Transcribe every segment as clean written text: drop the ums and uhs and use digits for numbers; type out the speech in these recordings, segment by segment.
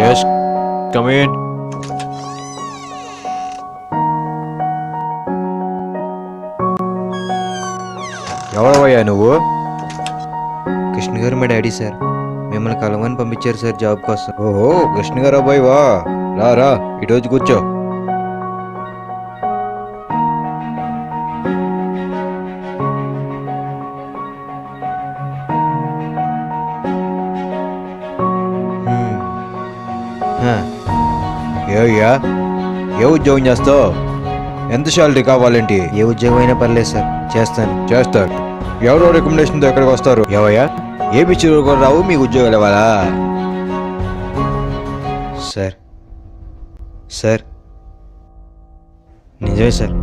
Yes, come in. ఎవరవయ్యా నువ్వు? కృష్ణ గారు మా డాడీ సార్, మిమ్మల్ని కలవని పంపించారు సార్ జాబ్ కోసం. ఓహో, కృష్ణ గారు అబ్బాయి వా. రా రా, ఇటొచ్చి కూర్చో. ఏయ్యా, ఏ ఉద్యోగం చేస్తావు? ఎంత శాలరీ కావాలేంటి? ఏ ఉద్యోగం అయినా పర్లేదు సార్, చేస్తాను. చేస్తారు. ఎవరో రికమెండేషన్తో ఎక్కడికి వస్తారు? ఏవయ్యా, ఏ పిచ్చిలు కూడా రావు, మీకు ఉద్యోగాలు ఇవ్వాలా? సార్ సార్ నిజమే సార్,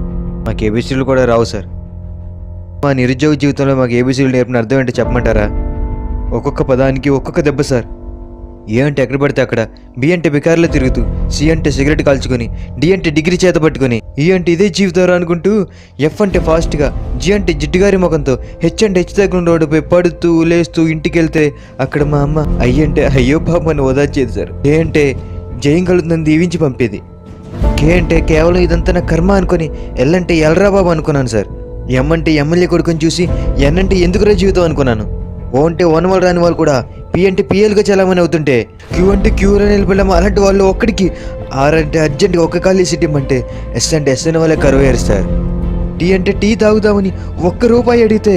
మాకు ఏబీసీలు కూడా రావు సార్. మా నిరుద్యోగ జీవితంలో మాకు ఏబీసీలు నేర్పిన అర్థం ఏంటో చెప్పమంటారా? ఒక్కొక్క పదానికి ఒక్కొక్క దెబ్బ సార్. ఏ అంటే ఎక్కడ పడితే అక్కడ, బి అంటే బికార్లో తిరుగుతూ, సి అంటే సిగరెట్ కాల్చుకొని, డి అంటే డిగ్రీ చేత పట్టుకొని, ఈ అంటే ఇదే జీవితారు అనుకుంటూ, ఎఫ్ అంటే ఫాస్ట్గా, జి అంటే జిడ్డుగారి ముఖంతో, హెచ్ అంటే హెచ్ తగ్గిన రోడ్డుపై పడుతూ లేస్తూ ఇంటికి వెళ్తే అక్కడ మా అమ్మ అయ్యి అంటే అయ్యో పాప అని ఓదార్చేది సార్. ఏ అంటే జయం కలుగుతుందని దీవించి పంపేది. కే అంటే కేవలం ఇదంతా నా కర్మ అనుకొని, ఎల్ అంటే ఎల్రా బాబు అనుకున్నాను సార్. ఎం అంటే ఎమ్మెల్యే కొడుకుని చూసి ఎన్ అంటే ఎందుకురా జీవితం అనుకున్నాను. ఓ అంటే ఓన్ వాళ్ళు రాని వాళ్ళు కూడా పి అంటే పిఎల్గా చాలామని అవుతుంటే, క్యూ అంటే క్యూలో నిలబడడం అలాంటి వాళ్ళు ఒక్కడికి, ఆర్ అంటే అర్జెంట్గా ఒక్క ఖాళీ సీట్ ఇమ్మంటే, ఎస్ అంటే ఎస్ అనే వాళ్ళే కరువయ్యారు సార్. టీ అంటే టీ తాగుదామని ₹1 అడిగితే,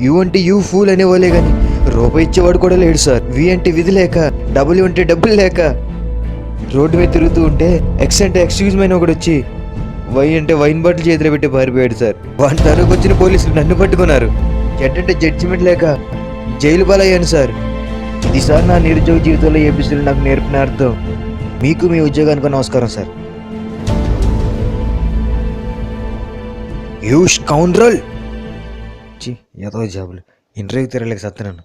యూ అంటే యూ ఫూల్ అనేవాళ్ళే కానీ రూపాయి ఇచ్చేవాడు కూడా లేడు సార్. వి అంటే విధి లేక, డబ్ల్యూ అంటే డబ్బులు లేక రోడ్డు మీద తిరుగుతూ ఉంటే, ఎక్స్ అంటే ఎక్స్క్యూజ్ మైన్ ఒకటి వచ్చి, వై అంటే వైన్ బాటిల్ చేతిలో పెట్టి పారిపోయాడు సార్. వాటి తరకు వచ్చిన పోలీసులు నన్ను పట్టుకున్నారు. జడ్ అంటే జడ్జిమెంట్ లేక జైలు పాలయ్యాను సార్. ఇది సార్ నా నిరుద్యోగ జీవితంలో ఏబీసీలు నాకు నేర్పిన అర్థం. మీకు మీ ఉద్యోగానికి నమస్కారం సార్. You scoundrel. ఏదో జాబులు ఇంటర్వ్యూకి తిరగలేక సత్తున్నాను.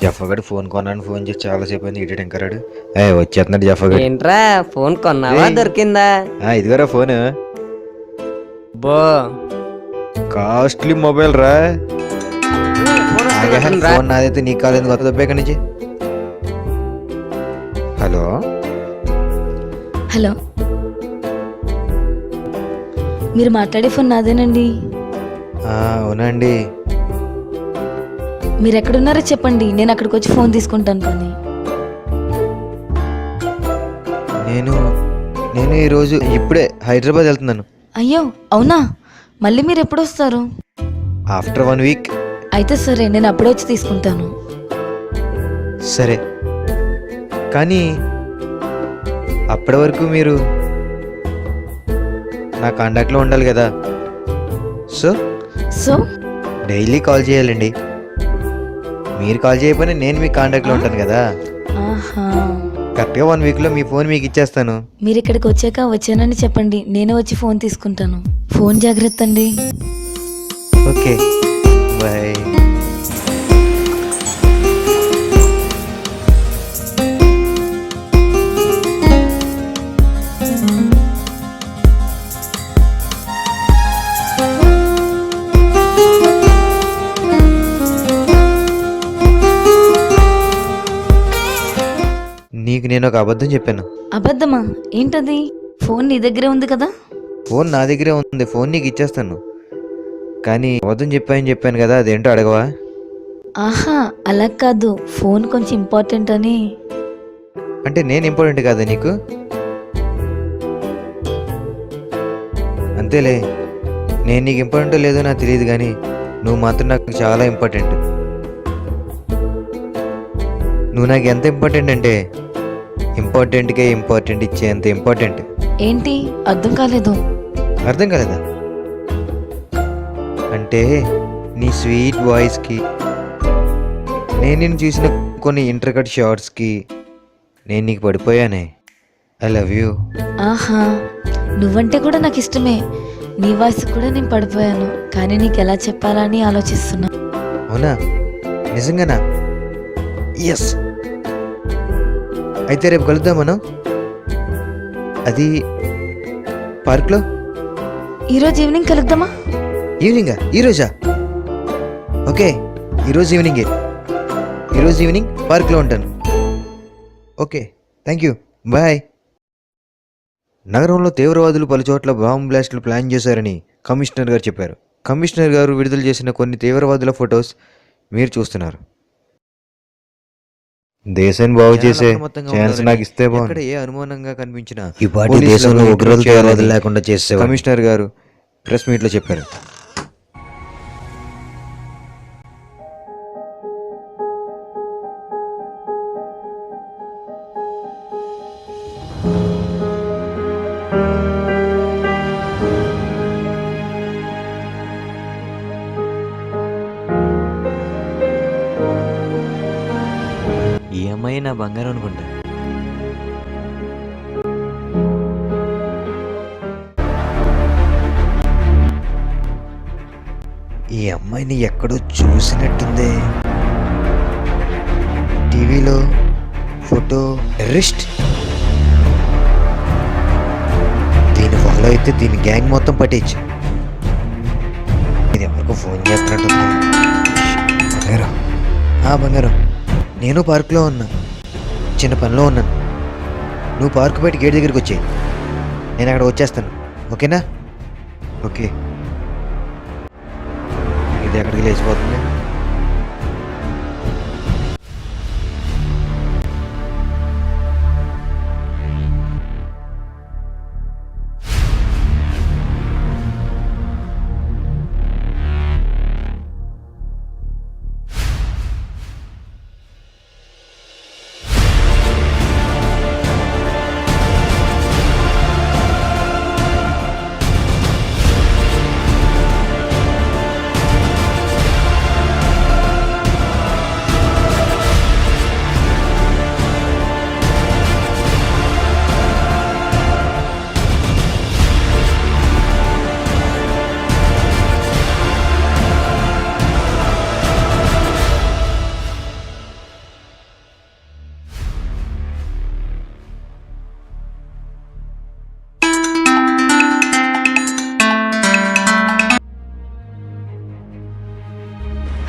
జఫాగడ్ ఫోన్ కొన్నాను, ఫోన్ చేసి చాలాసేపు అయింది. ఇటు ఎంకరాడు వచ్చేస్తున్నాడు జఫాగడ్. ఏంట్రా ఫోన్ కొన్నావా? దొరికిందా? ఇదిగోరా ఫోన్. బో కాస్ట్లీ మొబైల్ రా. ఫోన్ నాదైతే నీకు కాలేదు, కొత్త దెబ్బ ఎక్కడి నుంచి. హలో హలో, మీరు మాట్లాడే ఫోన్ నాదేనండి. అవునండి. మీరు ఎక్కడున్నారో చెప్పండి, నేను అక్కడికి వచ్చి ఫోన్ తీసుకుంటాను. కానీ నేను ఈరోజు ఇప్పుడే హైదరాబాద్ వెళ్తున్నాను. అయ్యో అవునా? మళ్ళీ మీరు ఎప్పుడు వస్తారు? After 1 week. అయితే సరే, నేను అప్పుడే వచ్చి తీసుకుంటాను. సరే, కానీ అప్పటి వరకు మీరు నా కాంటాక్ట్లో ఉండాలి కదా. సో డైలీ కాల్ చేయాలండి. మీరు కాల్ చేయకపోయినా నేను మీ కాంటాక్ట్లో ఉంటాను కదా. ఆహా, కరెక్ట్గా 1 వీక్లో మీ ఫోన్ మీకు ఇచ్చేస్తాను. మీరు ఇక్కడికి వచ్చాక వచ్చానని చెప్పండి, నేనే వచ్చి ఫోన్ తీసుకుంటాను. ఫోన్ జాగ్రత్త అండి. Okay, bye. నీకు నేను ఒక అబద్ధం చెప్పాను. అబద్ధమా? ఏంటది? ఫోన్ నీ దగ్గరే ఉంది కదా. ఫోన్ నా దగ్గరే ఉంది, ఫోన్ నీకు ఇచ్చేస్తాను. కానీ అబద్ధం చెప్పాను కదా, అదేంటో అడగవా? ఆహా, అలా కాదు, ఫోన్ కొంచెం ఇంపార్టెంట్ అని. అంటే నేను ఇంపార్టెంట్ కాదా నీకు? అంతేలే, నేను నీకు ఇంపార్టెంటో లేదో నాకు తెలియదు, కానీ నువ్వు మాత్రం నాకు చాలా ఇంపార్టెంట్. నువ్వు నాకు ఎంత ఇంపార్టెంట్ అంటే ఇంపార్టెంట్కే ఇంపార్టెంట్ ఇచ్చేంత ఇంపార్టెంట్. ఏంటి అర్థం కాలేదు. అర్థం కాలేదా? అంటే నీ స్వీట్ వాయిస్కి, నేను నిన్ను చూసిన కొన్ని ఇంటర్కట్ షార్ట్స్కి నేను నీకు పడిపోయానే. I love you. ఆహా, నువ్వంటే కూడా నాకు ఇష్టమే. నీ వాయిస్ కూడా నేను పడిపోయాను, కానీ నీకు ఎలా చెప్పాలా అని ఆలోచిస్తున్నా. అవునా? నిజంగానా? ఎస్. అయితే రేపు కలుద్దాం మనం. అది పార్క్లో. ఈరోజు ఈవినింగ్ కలుద్దామా? ఈవినింగా? ఈరోజా? ఓకే, ఈరోజు ఈవినింగే. ఈరోజు ఈవినింగ్ పార్క్లో ఉంటాను. Okay, thank you, bye. నగరంలో తీవ్రవాదులు పలుచోట్ల బాంబ్ బ్లాస్టులు ప్లాన్ చేశారని కమిషనర్ గారు చెప్పారు. కమిషనర్ గారు విడుదల చేసిన కొన్ని తీవ్రవాదుల ఫొటోస్ మీరు చూస్తున్నారు. దేశాన్ని బాగు చేసే ఛాన్స్ నాకు ఇస్తే బాగుంది. ఏ అనుమానంగా కనిపించిన ఈ పార్టీ దేశంలో ఉగ్రవాదులు తీవ్రవాదులు లేకుండా చేసేవారు. కమిషనర్ గారు ప్రెస్ మీట్లో చెప్పారు. ఈ అమ్మాయి నా బంగారం అనుకుంటా. ఈ అమ్మాయిని ఎక్కడో చూసినట్టుంది. టీవీలో ఫోటో. రిస్ట్. దీని ఫాలో అయితే దీని గ్యాంగ్ మొత్తం పట్టేయచ్చు. ఇది ఎవరికో ఫోన్ చేస్తున్నట్టుంది. బంగారం. బంగారం, నేను పార్కులో ఉన్నా, చిన్న పనిలో ఉన్నాను. నువ్వు పార్కు బయట గేట్ దగ్గరికి వచ్చేయి, నేను అక్కడ వచ్చేస్తాను. ఓకేనా? ఓకే. ఇది ఎక్కడికి లేచిపోతుంది.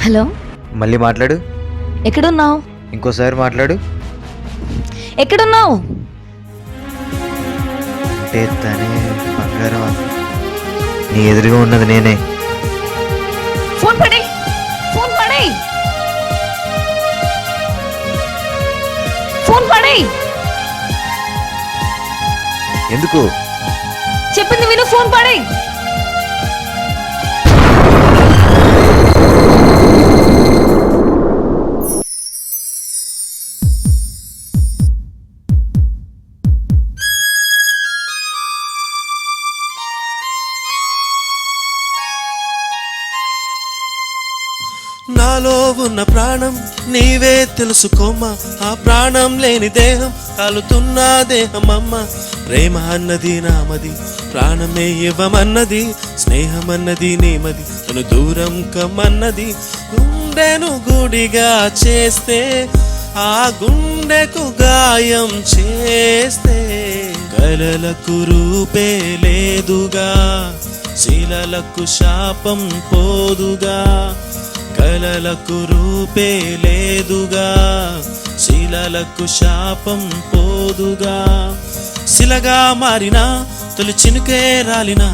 హలో, మళ్ళీ మాట్లాడు. ఎక్కడున్నావు? ఇంకోసారి మాట్లాడు. ఎక్కడున్నావు? అంటే తనే బంగారం. నీ ఎదురుగా ఉన్నది నేనే. ఫోన్ పడే, ఫోన్ పడే, ఫోన్ పడే. ఎందుకు? చెప్పింది విను, ఫోన్ పడే. నాలో ఉన్న ప్రాణం నీవే తెలుసుకోమ్మా. ఆ ప్రాణం లేని దేహం కాలుతున్న దేహం అమ్మ. ప్రేమ అన్నది నామది, ప్రాణమే ఇవ్వమన్నది, స్నేహం అన్నది నేమది, తను దూరం కమ్మన్నది. గుండెను గుడిగా చేస్తే ఆ గుండెకు గాయం చేస్తే కలలకు రూపే లేదుగా, శిలలకు శాపం పోదుగా. కలలకు రూపే లేదుగా, శిలలకు శాపం పోదుగా. శిలగా మారినా తొలి చినుకే రాలినా